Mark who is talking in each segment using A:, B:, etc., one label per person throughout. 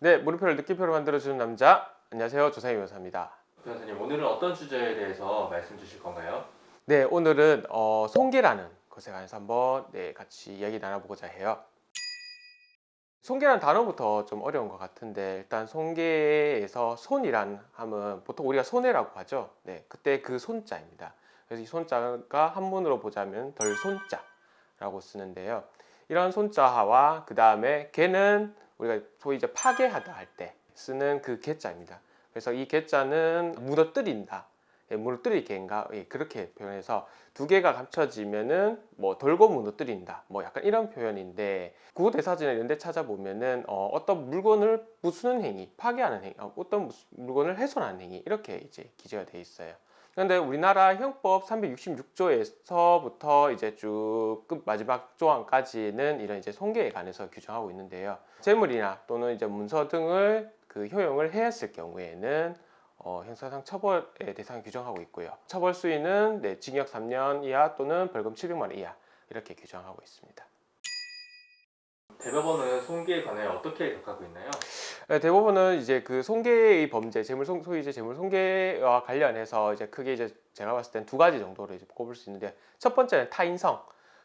A: 네, 물음표를 느낌표로 만들어주는 남자. 안녕하세요, 조상희 변호사입니다.
B: 변호사님, 오늘은 어떤 주제에 대해서 말씀 주실 건가요?
A: 네, 오늘은 손괴라는 것에 관해서 한번 같이 이야기 나눠보고자 해요. 손괴라는 단어부터 좀 어려운 것 같은데 일단 손괴에서 손이란 하면 보통 우리가 손해라고 하죠. 네, 그때 그 손자입니다. 그래서 이 손자가 한문으로 보자면 덜 손자라고 쓰는데요. 이런 손자와 그 다음에 개는 우리가 소위 이제 파괴하다 할 때 쓰는 그 개자입니다. 그래서 이 개자는 무너뜨린다. 예, 무너뜨릴 개인가 예, 그렇게 표현해서 두 개가 합쳐지면은 뭐 돌고 무너뜨린다 뭐 약간 이런 표현인데 구대사전에 이런 데 찾아보면은 어떤 물건을 부수는 행위, 파괴하는 행위, 어떤 물건을 훼손하는 행위 이렇게 이제 기재가 돼 있어요. 그런데 우리나라 형법 366조에서부터 이제 쭉 끝 마지막 조항까지는 이런 이제 손괴에 관해서 규정하고 있는데요. 재물이나 또는 이제 문서 등을 그 효용을 해했을 경우에는 형사상 처벌의 대상을 규정하고 있고요. 처벌 수위는 징역 3년 이하 또는 벌금 700만 원 이하 이렇게 규정하고 있습니다.
B: 대법원은 손괴에 관해 어떻게 격하고 있나요?
A: 대부분은 이제 그 손괴의 범죄, 소위 이제 재물 손괴와 관련해서 이제 크게 이제 제가 봤을 땐 두 가지 정도로 이제 꼽을 수 있는데 첫 번째는 타인성,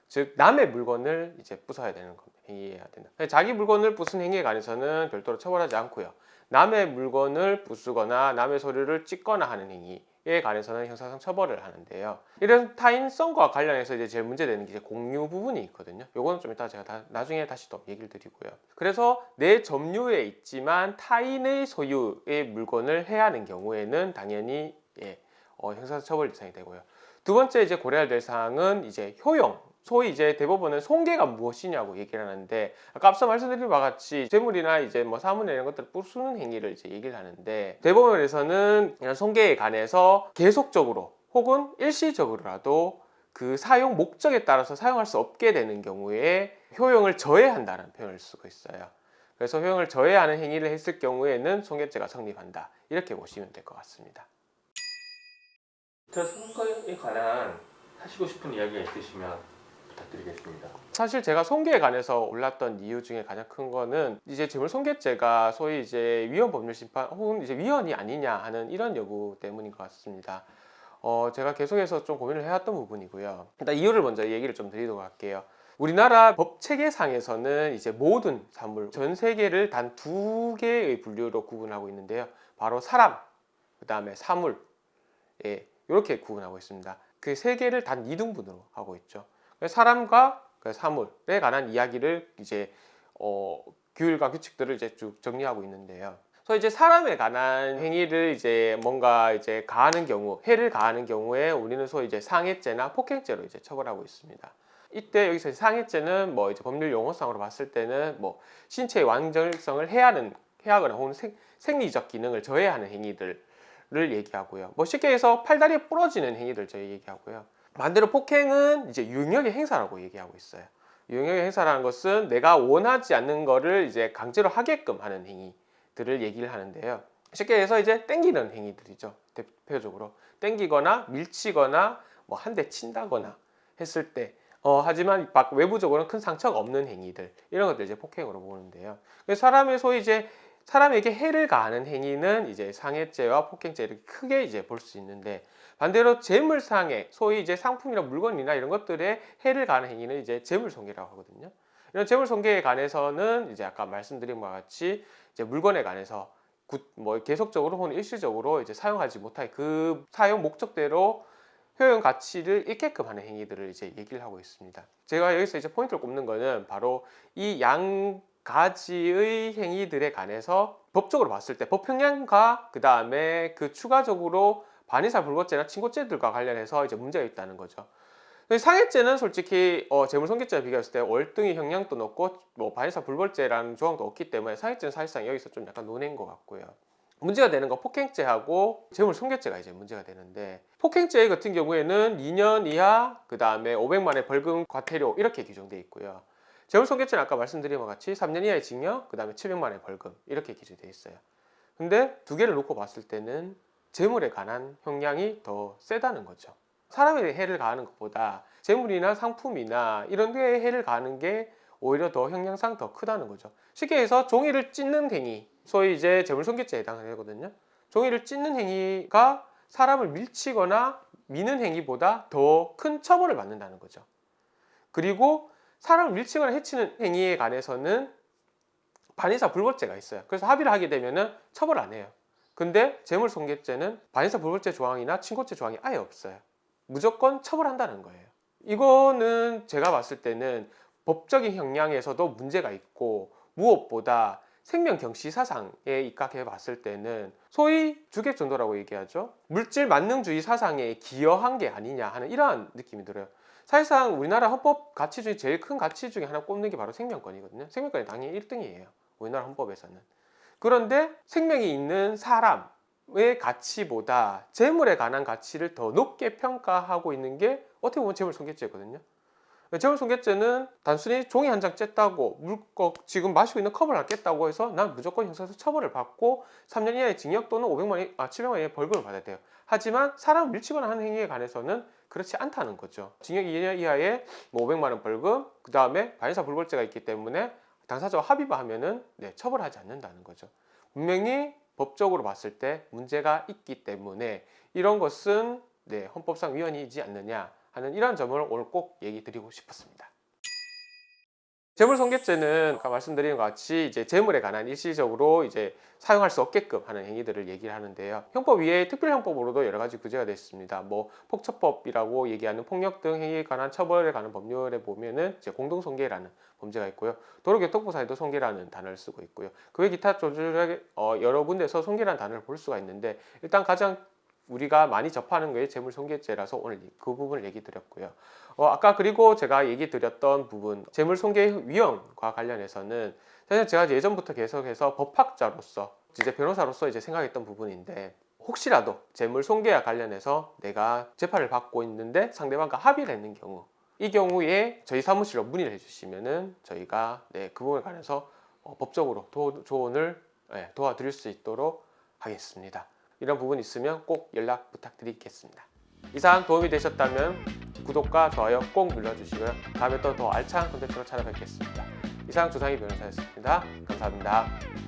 A: 즉 남의 물건을 이제 부숴야 되는 겁니다. 행위해야 된다. 자기 물건을 부순 행위에 관해서는 별도로 처벌하지 않고요. 남의 물건을 부수거나 남의 서류를 찍거나 하는 행위에 관해서는 형사상 처벌을 하는데요. 이런 타인성과 관련해서 이제 제일 문제되는 게 이제 공유 부분이 있거든요. 요거는 좀 이따 제가 나중에 다시 또 얘기를 드리고요. 그래서 내 점유에 있지만 타인의 소유의 물건을 해하는 경우에는 당연히 형사상 처벌 대상이 되고요. 두 번째 이제 고려해야 될 사항은 이제 효용. 소위 이제 대법원은 손괴가 무엇이냐고 얘기를 하는데 아까 앞서 말씀드린 바와 같이 재물이나 이제 뭐 사물이나 이런 것들을 부수는 행위를 이제 얘기를 하는데 대법원에서는 이런 손괴에 관해서 계속적으로 혹은 일시적으로라도 그 사용 목적에 따라서 사용할 수 없게 되는 경우에 효용을 저해한다는 표현을 쓰고 있어요. 그래서 효용을 저해하는 행위를 했을 경우에는 손괴죄가 성립한다. 이렇게 보시면 될 것 같습니다.
B: 저 손괴에 관한 하시고 싶은 이야기가 있으시면 부탁드리겠습니다.
A: 사실 제가 손괴에 관해서 올랐던 이유 중에 가장 큰 거는 이제 재물 손괴죄가 소위 이제 위헌 법률 심판 혹은 이제 위헌이 아니냐 하는 이런 여부 때문인 것 같습니다. 제가 계속해서 좀 고민을 해왔던 부분이고요. 일단 이유를 먼저 얘기를 좀 드리도록 할게요. 우리나라 법 체계상에서는 이제 모든 사물, 전 세계를 단 두 개의 분류로 구분하고 있는데요. 바로 사람, 그 다음에 사물, 이렇게 구분하고 있습니다. 그 세 개를 단 2등분으로 하고 있죠. 사람과 사물에 관한 이야기를 이제 규율과 규칙들을 이제 쭉 정리하고 있는데요. 그래서 이제 사람에 관한 행위를 이제 뭔가 이제 가하는 경우, 해를 가하는 경우에 우리는 소위 이제 상해죄나 폭행죄로 이제 처벌하고 있습니다. 이때 여기서 상해죄는 뭐 이제 법률 용어상으로 봤을 때는 뭐 신체의 완전성을 해하거나 혹은 생리적 기능을 저해하는 행위들을 얘기하고요. 뭐 쉽게 해서 팔다리 부러지는 행위들 저희 얘기하고요. 반대로 폭행은 이제 유형의 행사라고 얘기하고 있어요. 유형의 행사라는 것은 내가 원하지 않는 거를 이제 강제로 하게끔 하는 행위들을 얘기를 하는데요. 쉽게 해서 이제 땡기는 행위들이죠. 대표적으로 땡기거나 밀치거나 뭐 한 대 친다거나 했을 때 하지만 외부적으로는 큰 상처가 없는 행위들 이런 것들 이제 폭행으로 보는데요. 사람의 소위 이제 사람에게 해를 가하는 행위는 이제 상해죄와 폭행죄 이렇게 크게 이제 볼 수 있는데 반대로 재물상해, 소위 이제 상품이나 물건이나 이런 것들에 해를 가하는 행위는 이제 재물손괴라고 하거든요. 이런 재물손괴에 관해서는 이제 아까 말씀드린 바와 같이 이제 물건에 관해서 뭐 계속적으로 혹은 일시적으로 이제 사용하지 못할 그 사용 목적대로 효용 가치를 잃게끔 하는 행위들을 이제 얘기를 하고 있습니다. 제가 여기서 이제 포인트를 꼽는 거는 바로 이 양 가지의 행위들에 관해서 법적으로 봤을 때 법 형량과 그 다음에 그 추가적으로 반의사 불법죄나 친고죄들과 관련해서 이제 문제가 있다는 거죠. 상해죄는 솔직히 재물손괴죄와 비교했을 때 월등히 형량도 높고 뭐 반의사 불법죄라는 조항도 없기 때문에 상해죄는 사실상 여기서 좀 약간 논의인 것 같고요. 문제가 되는 건 폭행죄하고 재물손괴죄가 이제 문제가 되는데 폭행죄 같은 경우에는 2년 이하 그 다음에 500만 원의 벌금 과태료 이렇게 규정되어 있고요. 재물손괴죄는 아까 말씀드린 것 같이 3년 이하의 징역 그 다음에 700만 원의 벌금 이렇게 기재되어 있어요. 근데 두 개를 놓고 봤을 때는 재물에 관한 형량이 더 세다는 거죠. 사람에 해를 가하는 것보다 재물이나 상품이나 이런 데에 해를 가하는 게 오히려 더 형량상 더 크다는 거죠. 쉽게 해서 종이를 찢는 행위 소위 이제 재물손괴죄에 해당하거든요. 종이를 찢는 행위가 사람을 밀치거나 미는 행위보다 더 큰 처벌을 받는다는 거죠. 그리고 사람을 밀치거나 해치는 행위에 관해서는 반의사 불벌죄가 있어요. 그래서 합의를 하게 되면은 처벌 안 해요. 근데 재물손괴죄는 반의사 불벌죄 조항이나 친고죄 조항이 아예 없어요. 무조건 처벌한다는 거예요. 이거는 제가 봤을 때는 법적인 형량에서도 문제가 있고, 무엇보다 생명 경시 사상에 입각해 봤을 때는 소위 주객전도라고 얘기하죠. 물질 만능주의 사상에 기여한 게 아니냐 하는 이러한 느낌이 들어요. 사실상 우리나라 헌법 가치 중에 제일 큰 가치 중에 하나 꼽는 게 바로 생명권이거든요. 생명권이 당연히 1등이에요. 우리나라 헌법에서는. 그런데 생명이 있는 사람의 가치보다 재물에 관한 가치를 더 높게 평가하고 있는 게 어떻게 보면 재물손괴죄거든요. 재물손괴죄는 단순히 종이 한 장 쬐다고 물꺽 지금 마시고 있는 컵을 하나 깼다고 해서 난 무조건 형사에서 처벌을 받고 3년 이하의 징역 또는 700만 원의 벌금을 받아야 돼요. 하지만 사람을 밀치거나 하는 행위에 관해서는 그렇지 않다는 거죠. 징역 2년 이하의 500만 원 벌금, 그 다음에 반의사 불벌죄가 있기 때문에 당사자와 합의만 하면은 처벌하지 않는다는 거죠. 분명히 법적으로 봤을 때 문제가 있기 때문에 이런 것은 헌법상 위헌이지 않느냐 하는 이런 점을 오늘 꼭 얘기 드리고 싶었습니다. 재물손괴죄는 아까 말씀드린 것 같이 이제 재물에 관한 일시적으로 이제 사용할 수 없게끔 하는 행위들을 얘기를 하는데요. 형법 위에 특별형법으로도 여러 가지 구제가 되어 있습니다. 뭐 폭처법이라고 얘기하는 폭력 등 행위에 관한 처벌에 관한 법률에 보면은 이제 공동손괴라는 범죄가 있고요. 도로교통법상에도 손괴라는 단어를 쓰고 있고요. 그 외 기타 조절하게 여러 군데서 손괴라는 단어를 볼 수가 있는데 일단 가장 우리가 많이 접하는 게 재물손괴죄라서 오늘 그 부분을 얘기 드렸고요. 아까 그리고 제가 얘기 드렸던 부분 재물손괴 위험과 관련해서는 사실 제가 예전부터 계속해서 법학자로서 이제 변호사로서 이제 생각했던 부분인데 혹시라도 재물손괴와 관련해서 내가 재판을 받고 있는데 상대방과 합의를 했는 경우 이 경우에 저희 사무실로 문의를 해주시면은 저희가 그 부분에 관해서 법적으로 조언을 도와드릴 수 있도록 하겠습니다. 이런 부분 있으면 꼭 연락 부탁드리겠습니다. 이상 도움이 되셨다면 구독과 좋아요 꼭 눌러주시고요. 다음에 또 더 알찬 콘텐츠로 찾아뵙겠습니다. 이상 조상희 변호사였습니다. 감사합니다.